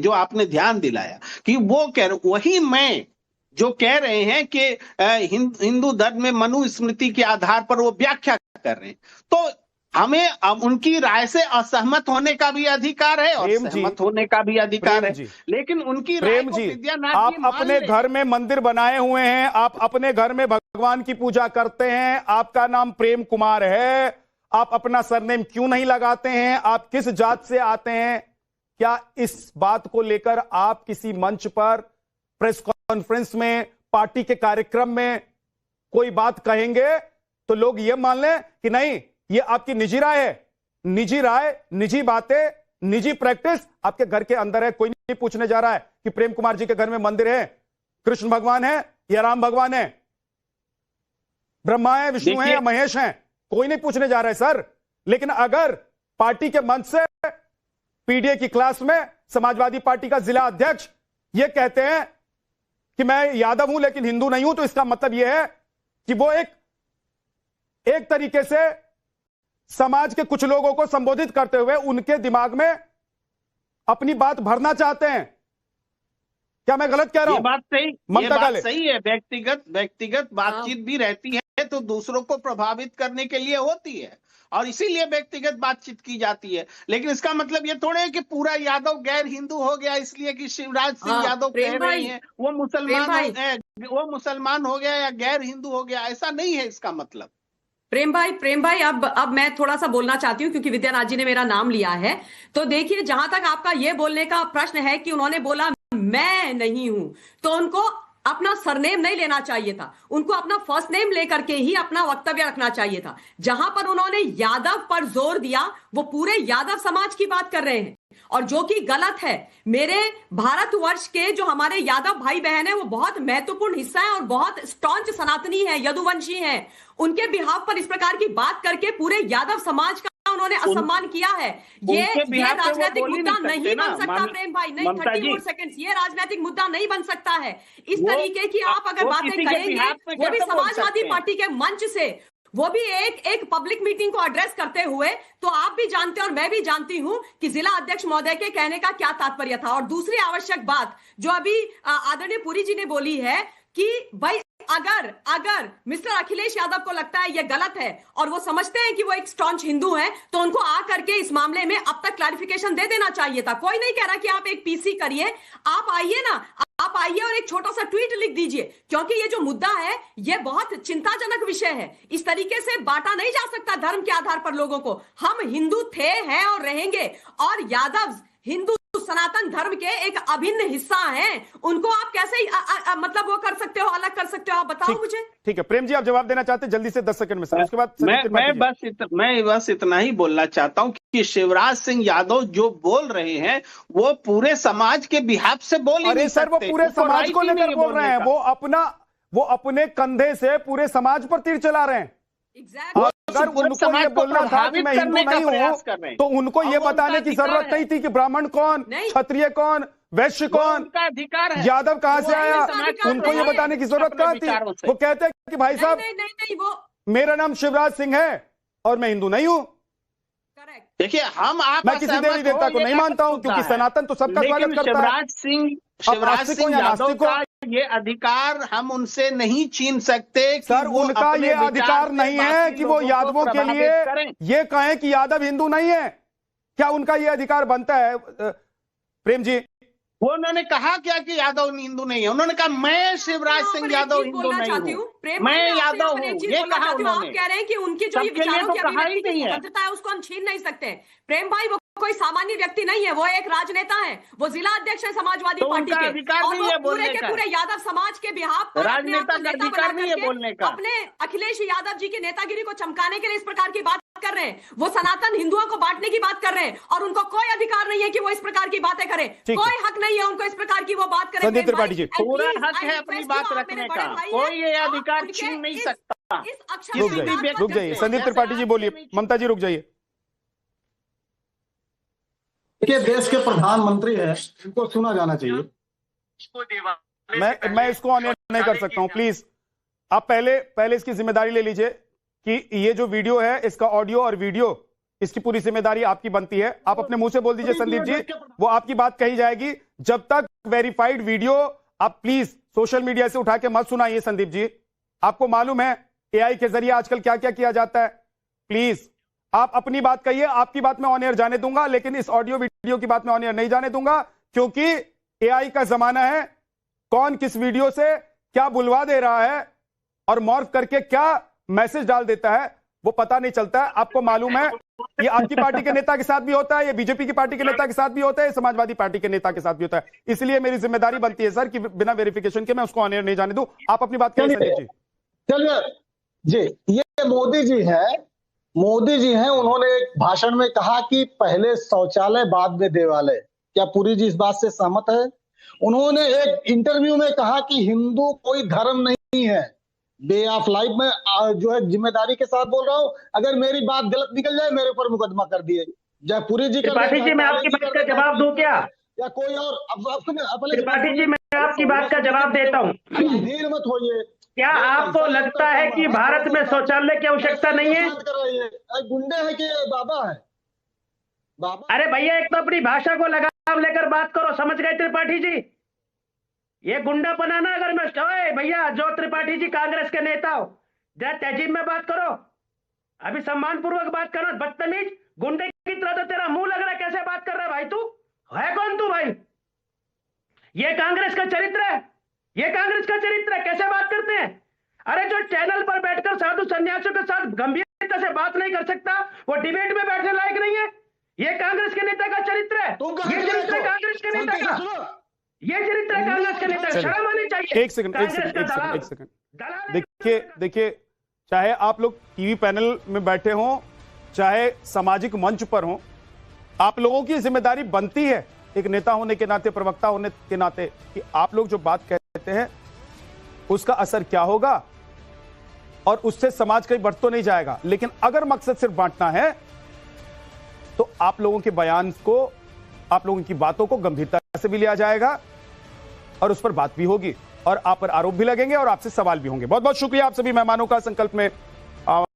जो आपने ध्यान दिलाया कि वो वही मैं जो कह रहे हैं कि हिंदू धर्म में मनुस्मृति के आधार पर वो व्याख्या कर रहे हैं, तो हमें अब उनकी राय से असहमत होने का भी अधिकार है और सहमत होने का भी अधिकार है, लेकिन उनकी राय को विद्यानाथ आप अपने घर में मंदिर बनाए हुए हैं, आप अपने घर में भगवान की पूजा करते हैं, आपका नाम प्रेम कुमार है, आप अपना सरनेम क्यों नहीं लगाते हैं? आप किस जात से आते हैं? क्या इस बात को लेकर आप किसी मंच पर, प्रेस कॉन्फ्रेंस में, पार्टी के कार्यक्रम में कोई बात कहेंगे तो लोग ये मान लें कि नहीं, ये आपकी निजी राय है? निजी राय, निजी बातें, निजी प्रैक्टिस आपके घर के अंदर है। कोई नहीं पूछने जा रहा है कि प्रेम कुमार जी के घर में मंदिर है, कृष्ण भगवान है या राम भगवान है, ब्रह्मा है, विष्णु है या महेश है, कोई नहीं पूछने जा रहा है सर। लेकिन अगर पार्टी के मंच से पीडीए की क्लास में समाजवादी पार्टी का जिला अध्यक्ष यह कहते हैं कि मैं यादव हूं लेकिन हिंदू नहीं हूं, तो इसका मतलब यह है कि वो एक तरीके से समाज के कुछ लोगों को संबोधित करते हुए उनके दिमाग में अपनी बात भरना चाहते हैं। क्या मैं गलत कह रहा हूं? ये बात सही है। व्यक्तिगत बातचीत भी रहती है तो दूसरों को प्रभावित करने के लिए होती है और इसीलिए व्यक्तिगत बातचीत की जाती है, लेकिन इसका मतलब ये थोड़े है कि पूरा यादव गैर हिंदू हो गया इसलिए कि शिवराज सिंह यादव कह रहे हैं वो मुसलमान हो गया या गैर हिंदू हो गया, ऐसा नहीं है इसका मतलब। प्रेम भाई अब मैं थोड़ा सा बोलना चाहती हूँ क्योंकि विद्यानाथ जी ने मेरा नाम लिया है। तो देखिए, जहां तक आपका ये बोलने का प्रश्न है कि उन्होंने बोला मैं नहीं हूं, तो उनको अपना सरनेम नहीं लेना चाहिए था, उनको अपना फर्स्ट नेम लेकर के ही अपना वक्तव्य रखना चाहिए था। जहां पर उन्होंने यादव पर जोर दिया वो पूरे यादव समाज की बात कर रहे हैं और जो कि गलत है। मेरे भारतवर्ष के जो हमारे यादव भाई बहन है वो बहुत महत्वपूर्ण हिस्सा है और बहुत स्टॉन्च सनातनी है, यदुवंशी है। उनके बिहाफ पर इस प्रकार की बात करके पूरे यादव समाज का उन्होंने असम्मान किया है। ये राजनीतिक मुद्दा नहीं बन सकता प्रेम भाई, नहीं 34 सेकंड्स, ये राजनीतिक मुद्दा नहीं बन सकता है। इस तरीके की आप अगर बातें करेंगे वो भी समाजवादी पार्टी के मंच से, वो भी एक पब्लिक मीटिंग को एड्रेस करते हुए, तो आप भी जानते हैं और मैं भी जानती हूं कि जिला अध्यक्ष महोदय के कहने का क्या तात्पर्य था। और दूसरी आवश्यक बात जो अभी आदरणीय पुरी जी ने बोली है कि भाई अगर मिस्टर अखिलेश यादव को लगता है ये गलत है और वो समझते हैं कि वो एक स्टॉन्च हिंदू हैं, तो उनको आकर के इस मामले में अब तक क्लैरिफिकेशन दे देना चाहिए था। कोई नहीं कह रहा कि आप एक पीसी करिए, आप आइए ना, आप आइए और एक छोटा सा ट्वीट लिख दीजिए, क्योंकि ये जो मुद्दा है ये बहुत चिंताजनक विषय है। इस तरीके से बांटा नहीं जा सकता धर्म के आधार पर लोगों को। हम हिंदू थे, हैं और रहेंगे, और यादव हिंदू सनातन धर्म के एक अभिन्न हिस्सा हैं। उनको आप कैसे मतलब वो कर सकते हो, अलग कर सकते हो, आप बताओ मुझे। ठीक है प्रेम जी, आप जवाब देना चाहते हैं जल्दी से 10 सेकंड में सर, उसके बाद मैं बस इतना ही बोलना चाहता हूं कि शिवराज सिंह यादव जो बोल रहे हैं वो पूरे समाज के बिहाफ से बोल ही नहीं सकते। सर वो पूरे समाज को लेकर बोल रहे हैं, वो अपने कंधे से पूरे समाज पर तीर चला रहे हैं। अगर उनको ये बोलना था कि मैं हिंदू नहीं हूं तो उनको ये बताने की जरूरत नहीं थी कि ब्राह्मण कौन, क्षत्रिय कौन, वैश्य कौन, यादव कहां से आया, उनको ये बताने की जरूरत कहां थी। वो कहते हैं कि भाई साहब मेरा नाम शिवराज सिंह है और मैं हिंदू नहीं हूं। देखिए, मैं किसी देवी देवता को नहीं मानता हूं क्योंकि सनातन तो सबका स्वागत करता है। शिवराज सिंह यादव का ये अधिकार हम उनसे नहीं छीन सकते सर, उनका ये अधिकार नहीं है कि वो यादवों के लिए ये कहें कि यादव हिंदू नहीं है। क्या उनका ये अधिकार बनता है प्रेम जी? वो उन्होंने कहा क्या कि यादव हिंदू नहीं है? उन्होंने कहा मैं शिवराज सिंह यादव हिंदू नहीं हूँ, मैं यादव हूँ, ये कहा उन्होंने। आप कह रहे हैं कि उनकी जो ये विचारों की अभिव्यक्ति की स्वतंत्रता है उसको हम छीन नहीं सकते। प्रेम भाई वो कोई सामान्य व्यक्ति नहीं है, वो एक राजनेता है, वो जिला अध्यक्ष है समाजवादी पार्टी के, और वो पूरे के पूरे यादव समाज के बिहाफ पर राजनेता का अधिकार नहीं है बोलने का। अपने अखिलेश यादव जी की नेतागिरी को चमकाने के लिए इस प्रकार की बात कर रहे हैं। वो सनातन हिंदुओं को बांटने की बात कर रहे हैं और उनको कोई अधिकार नहीं है कि वो इस प्रकार की बातें करें, कोई हक नहीं है उनको इस प्रकार की वो बात करें। संदीप त्रिपाठी जी, पूरा हक है अपनी बात रखने का, कोई ये अधिकार छीन नहीं सकता। रुक जाइए संदीप त्रिपाठी जी बोलिए, ममता जी रुक जाइए। देखिए, देश के प्रधानमंत्री हैं, इनको सुना जाना चाहिए। मैं इसको ऑनर नहीं कर सकता हूं, प्लीज आप पहले इसकी जिम्मेदारी ले लीजिए कि ये जो वीडियो है इसका ऑडियो और वीडियो इसकी पूरी जिम्मेदारी आपकी बनती है। आप अपने मुंह से बोल दीजिए संदीप जी, वो आपकी बात कही जाएगी। जब तक वेरीफाइड वीडियो आप प्लीज सोशल मीडिया से उठा के मत सुनाइए संदीप जी। आपको मालूम है एआई के जरिए आजकल क्या क्या किया जाता है। प्लीज आप अपनी बात कहिए, आपकी बात मैं ऑन एयर जाने दूंगा, लेकिन इस ऑडियो वीडियो की बात मैं ऑन एयर नहीं जाने दूंगा, क्योंकि एआई का जमाना है। कौन किस वीडियो से क्या बुलवा दे रहा है और मॉर्फ करके क्या मैसेज डाल देता है वो पता नहीं चलता है। आपको मालूम है ये आपकी पार्टी के नेता के साथ भी होता है, ये बीजेपी की पार्टी के नेता के साथ भी होता है, ये समाजवादी पार्टी के नेता के साथ भी होता है। इसलिए मेरी जिम्मेदारी बनती है सर कि बिना वेरिफिकेशन के मैं उसको ऑन एयर नहीं जाने दूं। आप अपनी बात कहिए संदीप जी। चलिए जी, ये मोदी जी हैं, उन्होंने एक भाषण में कहा कि पहले शौचालय बाद में देवालय। क्या पुरी जी इस बात से सहमत है? उन्होंने एक इंटरव्यू में कहा कि हिंदू कोई धर्म नहीं है। वे ऑफ लाइफ में जो है जिम्मेदारी के साथ बोल रहा हूँ, अगर मेरी बात गलत निकल जाए मेरे ऊपर मुकदमा कर दिए। जय पुरी जी त्रिपाठी जी, मैं आपकी बात का जवाब दूं क्या? या कोई और? त्रिपाठी जी, मैं आपकी बात का जवाब देता हूँ। धीर मत होइए। क्या आपको लगता है कि भारत में शौचालय की आवश्यकता नहीं है? गुंडे हैं कि बाबा है? बाबा? अरे भैया, एक तो अपनी भाषा को लगाम लेकर बात करो, समझ गए त्रिपाठी जी? ये गुंडा बनाना अगर मैं भैया, जो त्रिपाठी जी कांग्रेस के नेता हो, जरा तहजीब में बात करो, अभी सम्मान पूर्वक बात करो। बदतमीज गुंडे की तरह तो तेरा मुंह लग रहा है, कैसे बात कर रहा है भाई? तू है कौन तू भाई? ये कांग्रेस का चरित्र है, ये कांग्रेस का चरित्र है, कैसे बात करते हैं? अरे जो चैनल पर बैठकर साधु सन्यासियों के साथ गंभीरता से बात नहीं कर सकता, वो डिबेट में बैठने लायक नहीं है। ये कांग्रेस के नेता का चरित्र है, ये चरित्र कांग्रेस के नेता का, ये चरित्र है कांग्रेस के नेता का। शर्म आनी चाहिए। एक सेकंड देखिए, चाहे आप लोग टीवी पैनल में बैठे हों, चाहे सामाजिक मंच पर हों, आप लोगों की जिम्मेदारी बनती है एक नेता होने के नाते, प्रवक्ता होने के नाते, कि आप लोग जो बात कहते हैं उसका असर क्या होगा और उससे समाज कहीं बढ़ तो नहीं जाएगा। लेकिन अगर मकसद सिर्फ बांटना है तो आप लोगों के बयान को, आप लोगों की बातों को गंभीरता से भी लिया जाएगा और उस पर बात भी होगी और आप पर आरोप भी लगेंगे और आपसे सवाल भी होंगे। बहुत बहुत शुक्रिया आप सभी मेहमानों का संकल्प में